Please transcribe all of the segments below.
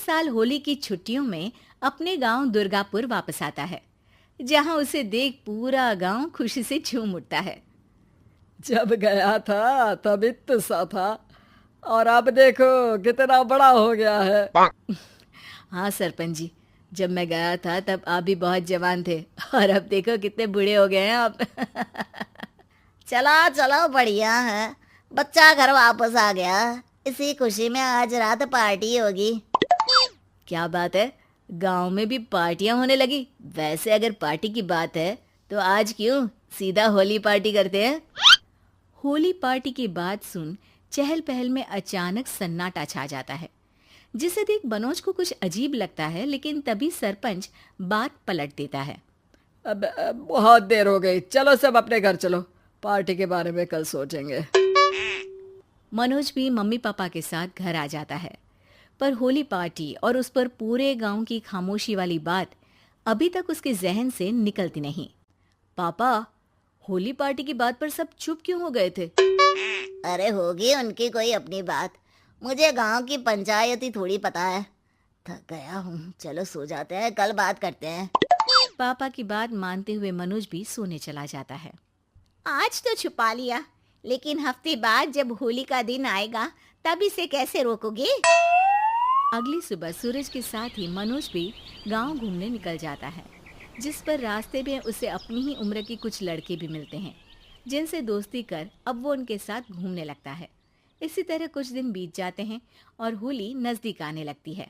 साल होली की छुट्टियों में अपने गांव दुर्गापुर वापस आता है, जहां उसे देख पूरा गांव खुशी से झूम उठता है। जब गया था तब इतना सा था और अब देखो कितना बड़ा हो गया है। हाँ सरपंच जी, जब मैं गया था तब आप भी बहुत जवान थे और अब देखो कितने बूढ़े हो गए हैं आप। चलो चलो, बढ़िया है। बच्चा घर वापस आ गया। इसी खुशी में आज रात पार्टी होगी। क्या बात है, गांव में भी पार्टियां होने लगी। वैसे अगर पार्टी की बात है तो आज क्यों सीधा होली पार्टी करते हैं। होली पार्टी की बात सुन चहल पहल में अचानक सन्नाटा छा जाता है, जिसे देख मनोज को कुछ अजीब लगता है, लेकिन तभी सरपंच बात पलट देता है। अब बहुत देर हो गई, चलो सब अपने घर चलो, पार्टी के बारे में कल सोचेंगे। मनोज भी मम्मी पापा के साथ घर आ जाता है, पर होली पार्टी और उस पर पूरे गांव की खामोशी वाली बात अभी तक उसके जहन से निकलती नहीं। पापा, होली पार्टी की बात पर सब चुप क्यों हो गए थे? अरे होगी उनकी कोई अपनी बात। मुझे गांव की पंचायत ही थोड़ी पता है। थक गया हूँ, चलो सो जाते हैं, कल बात करते हैं। पापा की बात मानते हुए मनोज भी सोने चला जाता है। आज तो छुपा लिया, लेकिन हफ्ते बाद जब होली का दिन आएगा तब इसे कैसे रोकोगे? अगली सुबह सूरज के साथ ही मनोज भी गांव घूमने निकल जाता है, जिस पर रास्ते में उसे अपनी ही उम्र के कुछ लड़के भी मिलते हैं, जिनसे दोस्ती कर अब वो उनके साथ घूमने लगता है। इसी तरह कुछ दिन बीत जाते हैं और होली नजदीक आने लगती है।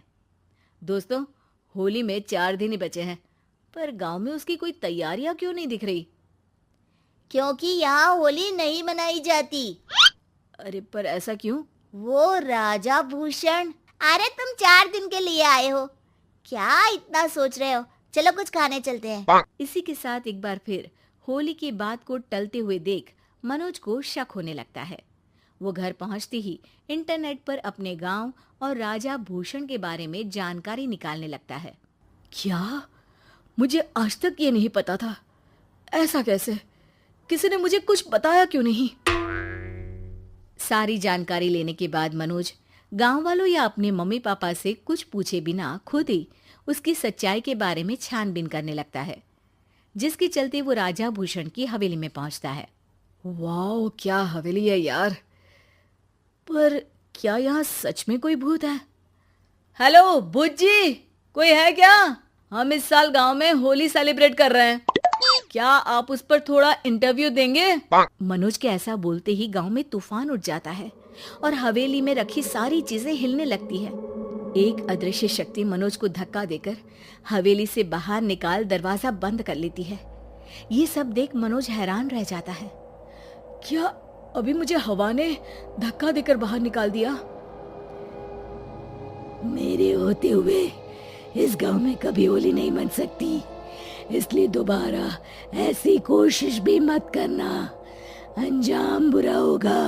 दोस्तों, होली में 4 दिन ही बचे हैं, पर गांव में उसकी कोई तैयारियां क्यों नहीं दिख रही? क्योंकि यहाँ होली नहीं मनाई जाती। अरे पर ऐसा क्यों? वो राजा भूषण। अरे तुम 4 दिन के लिए आए हो, क्या इतना सोच रहे हो? चलो कुछ खाने चलते हैं। इसी के साथ एक बार फिर होली की बात को टलते हुए देख मनोज को शक होने लगता है। वो घर पहुंचते ही इंटरनेट पर अपने गांव और राजा भूषण के बारे में जानकारी निकालने लगता है। क्या? मुझे आज तक ये नहीं पता था। ऐसा कैसे? किसी ने मुझे कुछ बताया क्यों नहीं? सारी जानकारी लेने के बाद मनोज गांव वालों या अपने मम्मी पापा से कुछ पूछे बिना खुद ही उसकी सच्चाई के बारे में छानबीन करने लगता है, जिसके चलते वो राजा भूषण की हवेली में पहुंचता है। वाह, क्या हवेली है यार। पर क्या यहाँ सच में कोई भूत है? हेलो भूत जी, कोई है क्या? हम इस साल गांव में होली सेलिब्रेट कर रहे हैं, क्या आप उस पर थोड़ा इंटरव्यू देंगे? मनोज के ऐसा बोलते ही गांव में तूफान उठ जाता है और हवेली में रखी सारी चीजें हिलने लगती है। एक अदृश्य शक्ति मनोज को धक्का देकर हवेली से बाहर निकाल दरवाजा बंद कर लेती है। ये सब देख मनोज हैरान रह जाता है। क्या अभी मुझे हवा ने धक्का देकर बाहर निकाल दिया? मेरे होते हुए इस गांव में कभी होली नहीं मन सकती, इसलिए दोबारा ऐसी कोशिश भी मत करना, अंजाम बुरा होगा।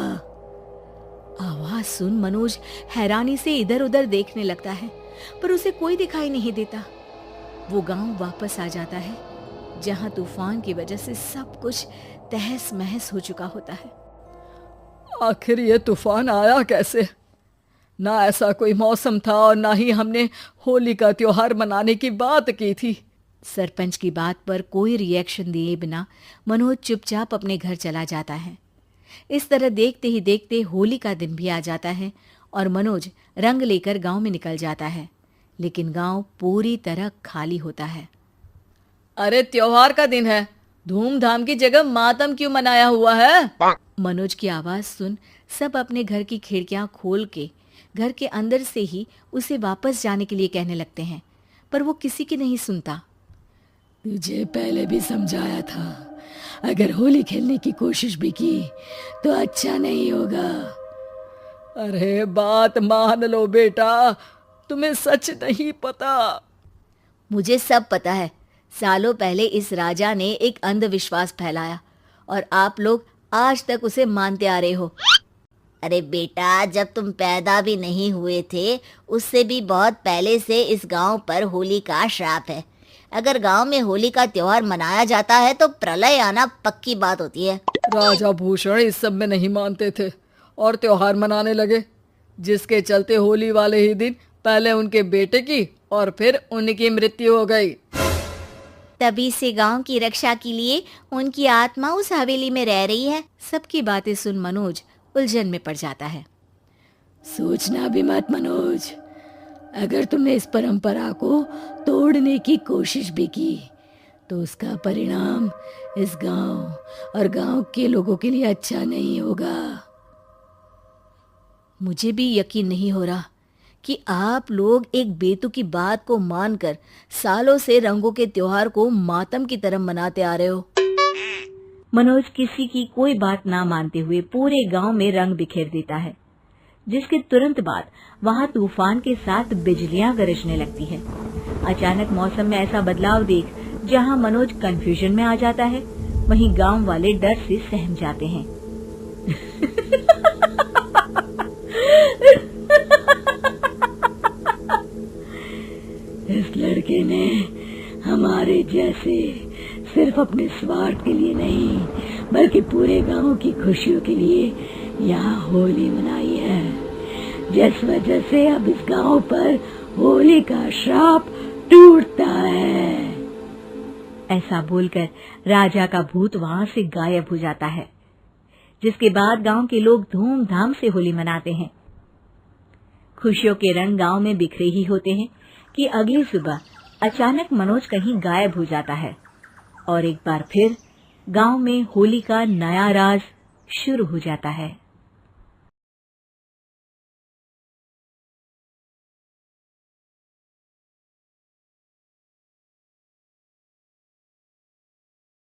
आवाज सुन मनोज हैरानी से इधर उधर देखने लगता है, पर उसे कोई दिखाई नहीं देता। वो गांव वापस आ जाता है, जहां तूफान की वजह से सब कुछ तहस महस हो चुका होता है। आखिर ये तूफान आया कैसे? ना ऐसा कोई मौसम था और ना ही हमने होली का त्योहार मनाने की बात की थी। सरपंच की बात पर कोई रिएक्शन दिए बिना मनोज चुपचाप अपने घर चला जाता है। इस तरह देखते ही देखते होली का दिन भी आ जाता है और मनोज रंग लेकर गांव में निकल जाता है, लेकिन गांव पूरी तरह खाली होता है। अरे त्योहार का दिन है, धूमधाम की जगह मातम क्यों मनाया हुआ है? मनोज की आवाज सुन सब अपने घर की खिड़कियां खोल के घर के अंदर से ही उसे वापस जाने के लिए कहने लगते हैं, पर वो किसी की नहीं सुनता। तुझे पहले भी समझाया था, अगर होली खेलने की कोशिश भी की तो अच्छा नहीं होगा। अरे बात मान लो बेटा, तुम्हें सच नहीं पता। मुझे सब पता है। सालों पहले इस राजा ने एक अंधविश्वास फैलाया और आप लोग आज तक उसे मानते आ रहे हो। अरे बेटा, जब तुम पैदा भी नहीं हुए थे उससे भी बहुत पहले से इस गांव पर होली का श्राप है। अगर गांव में होली का त्योहार मनाया जाता है तो प्रलय आना पक्की बात होती है। राजा भूषण इस सब में नहीं मानते थे और त्योहार मनाने लगे, जिसके चलते होली वाले ही दिन पहले उनके बेटे की और फिर उनकी मृत्यु हो गई। तभी से गांव की रक्षा के लिए उनकी आत्मा उस हवेली में रह रही है। सबकी बातें सुन मनोज उलझन में पड़ जाता है। सोचना भी मत मनोज, अगर तुमने इस परंपरा को तोड़ने की कोशिश भी की तो उसका परिणाम इस गांव और गांव के लोगों के लिए अच्छा नहीं होगा। मुझे भी यकीन नहीं हो रहा कि आप लोग एक बेतुकी बात को मानकर सालों से रंगों के त्योहार को मातम की तरह मनाते आ रहे हो। मनोज किसी की कोई बात ना मानते हुए पूरे गांव में रंग बिखेर देता है, जिसके तुरंत बाद वहां तूफान के साथ बिजलियां गरजने लगती है। अचानक मौसम में ऐसा बदलाव देख जहां मनोज कंफ्यूजन में आ जाता है, वहीं गांव वाले डर से सहम जाते हैं। इस लड़के ने हमारे जैसे सिर्फ अपने स्वार्थ के लिए नहीं बल्कि पूरे गांव की खुशियों के लिए यहाँ होली मनाई है, जिस वजह से अब इस गांव पर होली का श्राप टूटता है। ऐसा बोलकर राजा का भूत वहां से गायब हो जाता है, जिसके बाद गांव के लोग धूमधाम से होली मनाते हैं। खुशियों के रंग गांव में बिखरे ही होते हैं कि अगली सुबह अचानक मनोज कहीं गायब हो जाता है और एक बार फिर गांव में होली का नया राज शुरू हो जाता है।